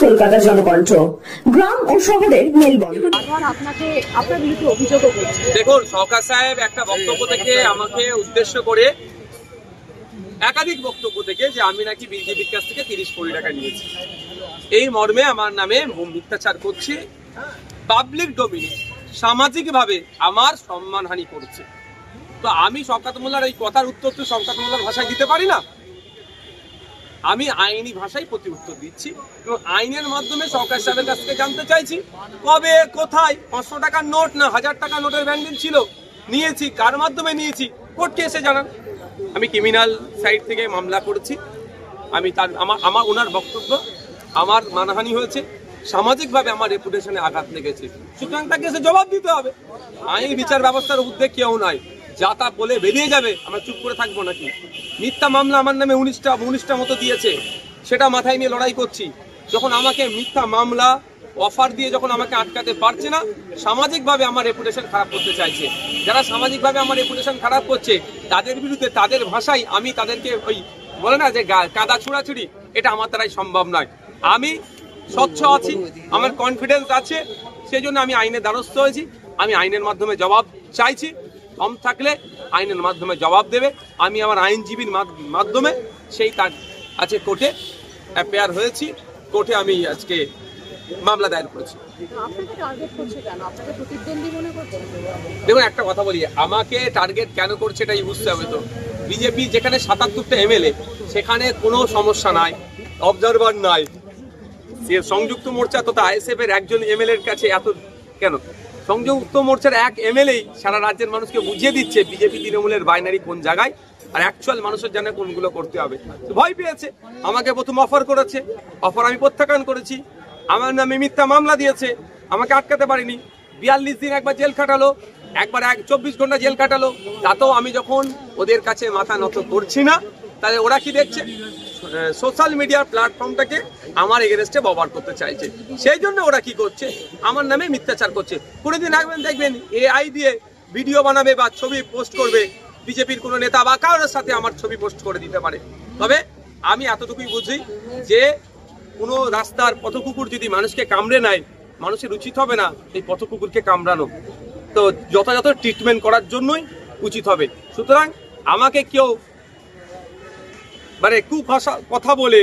কলকাতা জনকণ্ঠ, গ্রাম ও শহরের মেলবন্ধন। দেখুন, সরকার সাহেব একটা বক্তব্য থেকে আমাকে উদ্দেশ্য করে একাধিক বক্তব্য থেকে যে আমি নাকি বিজেপির কাছ থেকে 30 কোটি টাকা নিয়েছি, এই মর্মে আমার নামে মিথ্যাচার করছে, পাবলিক ডোমিনে সামাজিক ভাবে আমার সম্মানহানি করছে। তো আমি শওকত মোল্লার এই কথার উত্তর তো শওকত মোল্লার ভাষায় দিতে পারি না, আমি আইনি ভাষায় প্রতি উত্তর দিচ্ছি এবং আইনের মাধ্যমে সরকার সাহেবের কাছ থেকে জানতে চাইছি কবে কোথায় 500 টাকার নোট না 1000 টাকার নোটের ব্যান্ডিল ছিল, নিয়েছি, কার মাধ্যমে নিয়েছি, কোর্টকে এসে জানান। আমি ক্রিমিনাল সাইড থেকে মামলা করেছি, আমি তার আমার ওনার বক্তব্য আমার মানহানি হয়েছে, সামাজিকভাবে আমার রেপুটেশনে আঘাত লেগেছে, সুতরাং তাকে এসে জবাব দিতে হবে। আইন বিচার ব্যবস্থার উদ্যোগ কেউ নয়, যা তা বলে বেরিয়ে যাবে, আমরা চুপ করে থাকবো নাকি? মিথ্যা মামলা আমার নামে 19টা মতো দিয়েছে, সেটা মাথায় নিয়ে লড়াই করছি। যখন আমাকে মিথ্যা মামলা অফার দিয়ে যখন আমাকে আটকাতে পারছে না, সামাজিকভাবে আমার রেপুটেশন খারাপ করতে চাইছে। যারা সামাজিকভাবে আমার রেপুটেশন খারাপ করছে তাদের বিরুদ্ধে তাদের ভাষায় আমি তাদেরকে ওই বলে না যে কাদা ছুড়াছুড়ি, এটা আমার দ্বারাই সম্ভব নয়। আমি স্বচ্ছ আছি, আমার কনফিডেন্স আছে, সেই জন্য আমি আইনের দ্বারস্থ হয়েছি। আমি আইনের মাধ্যমে জবাব চাইছি, কম থাকলে আইনের মাধ্যমে জবাব দেবে। আমি আমার আইনজীবীর মাধ্যমে সেই কাজ আছে কোর্টে অ্যাপেয়ার হয়েছি, কোর্টে আমি আজকে মামলা দায়ের করেছি। দেখুন, একটা কথা বলি, আমাকে টার্গেট কেন করছে এটাই বুঝতে হবে। তো বিজেপি যেখানে 77টা এমএলএ, সেখানে কোনো সমস্যা নাই, অবজারভার নাই। সংযুক্ত মোর্চা তথা আইএসএফ এর একজন এমএলএ এর কাছে এত কেন? সংযুক্ত মোর্চার এক এমএলএ সারা রাজ্যের মানুষকে বুঝিয়ে দিচ্ছে বিজেপি তৃণমূলের বাইনারি কোন জায়গায়, আর অ্যাকচুয়াল মানুষের জানে কোনগুলো করতে হবে। ভয় পেয়েছে, আমাকে প্রথম অফার করেছে, অফার আমি প্রত্যাখ্যান করেছি। আমার নামে মিথ্যা মামলা দিয়েছে, আমাকে আটকাতে পারিনি। 42 দিন একবার জেল কাটালো, একবার 24 ঘন্টা জেল কাটালো। তাতেও আমি যখন ওদের কাছে মাথা নত করছি না, তাহলে ওরা কি দেখছে? সোশ্যাল মিডিয়ার প্ল্যাটফর্মটাকে আমার এগেনস্টে ব্যবহার করতে চাইছে। সেই জন্য ওরা কি করছে, আমার নামে মিথ্যাচার করছে। কোনোদিন দেখবেন এআই দিয়ে ভিডিও বানাবে বা ছবি পোস্ট করবে, বিজেপির কোনো নেতা বা কারোর সাথে আমার ছবি পোস্ট করে দিতে পারে। তবে আমি এতটুকুই বুঝি যে কোনো রাস্তার পথকুকুর যদি মানুষকে কামড়ে নেয়, মানুষের উচিত হবে না এই পথকুকুরকে কামড়ানো, তো যথাযথ ট্রিটমেন্ট করার জন্যই উচিত হবে। সুতরাং আমাকে কেউ কুভাষা কথা বলে,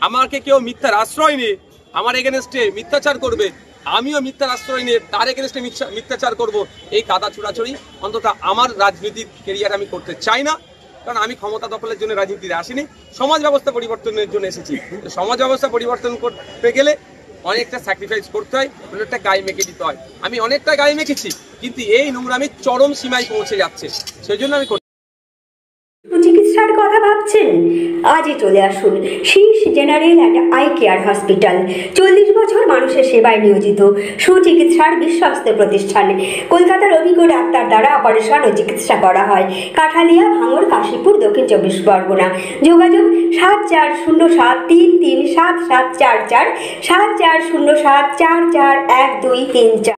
আমাকে কেউ মিথ্যার আশ্রয় নিয়ে আমার এগেনস্টে মিথ্যাচার করবে, আমিও মিথ্যার আশ্রয় নিয়ে তার এগেনস্টে মিথ্যাচার করব, এই কাদা ছুড়াছুড়ি অন্তত আমার রাজনীতির কেরিয়ার আমি করতে চাই না। কারণ আমি ক্ষমতা দখলের জন্য রাজনীতিতে আসিনি, সমাজ ব্যবস্থা পরিবর্তনের জন্য এসেছি। সমাজ ব্যবস্থা পরিবর্তন করতে গেলে অনেকটা স্যাক্রিফাইস করতে হয়, অনেকটা গায়ে মেখে দিতে হয়। আমি অনেকটা গায়ে মেখেছি, কিন্তু এই নোংরামির চরম সীমায় পৌঁছে যাচ্ছে, সেই জন্য আমি চিকিৎসার কথা ভাবছেন? আজই চলে আসুন শীর্ষ general and eye care hospital. 40 বছর মানুষের সেবায় নিয়োজিত সুচিকিৎসার বিশ্বস্ত প্রতিষ্ঠান। কলকাতার অভিজ্ঞ ডাক্তার দ্বারা অপারেশন ও চিকিৎসা করা হয়। কাঠালিয়া, ভাঙড়, কাশীপুর, দক্ষিণ 24 পরগনা। যোগাযোগ 7407337744, 7407441234।